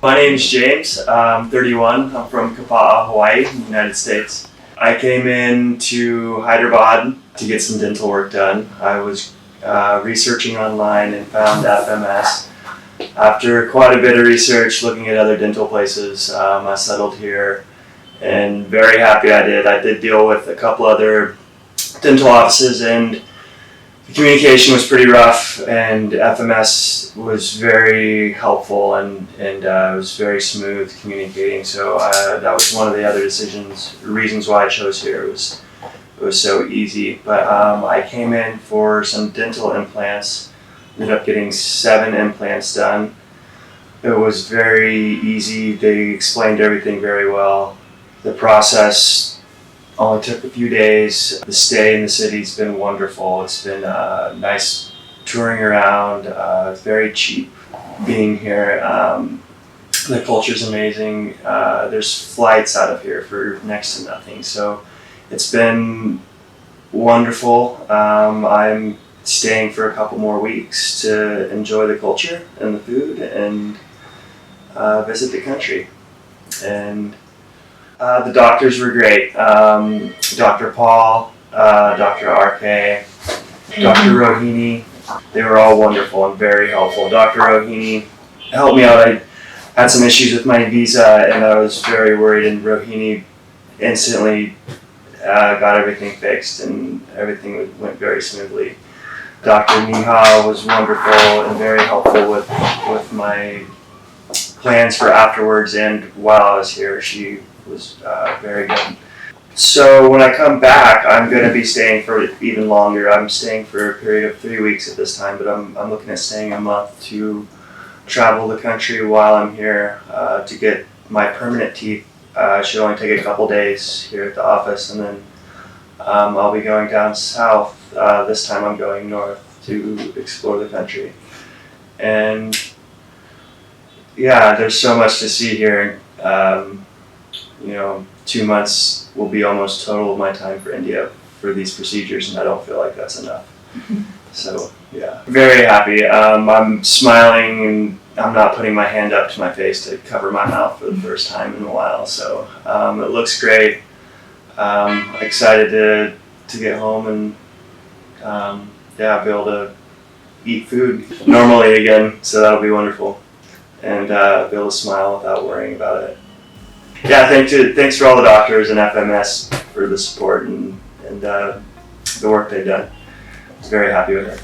My name's James. I'm 31. I'm from Kapa'a, Hawaii, in the United States. I came into Hyderabad to get some dental work done. I was researching online and found FMS. After quite a bit of research, looking at other dental places, I settled here and very happy I did. I did deal with a couple other dental offices and the communication was pretty rough, and FMS was very helpful and it was very smooth communicating. So that was one of the other reasons why I chose here. It was so easy. But I came in for some dental implants. Ended up getting 7 implants done. It was very easy. They explained everything very well. The process only took a few days. The stay in the city's been wonderful. It's been nice touring around. It's very cheap being here. The culture's amazing. There's flights out of here for next to nothing. So it's been wonderful. I'm staying for a couple more weeks to enjoy the culture and the food and visit the country. And the doctors were great. Dr. Paul, Dr. RK, Dr. Rohini, they were all wonderful and very helpful. Dr. Rohini helped me out. I had some issues with my visa and I was very worried, and Rohini instantly got everything fixed and everything went very smoothly. Dr. Neha was wonderful and very helpful with my plans for afterwards and while I was here. She was very good. So when I come back, I'm going to be staying for even longer. I'm staying for a period of 3 weeks at this time, but I'm looking at staying a month to travel the country while I'm here to get my permanent teeth. Should only take a couple days here at the office, and then I'll be going down south. This time I'm going north to explore the country. And yeah, there's so much to see here. 2 months will be almost total of my time for India for these procedures, and I don't feel like that's enough. So yeah, very happy. I'm smiling and I'm not putting my hand up to my face to cover my mouth for the first time in a while. So it looks great. Excited to get home and be able to eat food normally again. So that'll be wonderful, and be able to smile without worrying about it. Yeah, thanks for all the doctors and FMS for the support and the work they've done. I was very happy with it.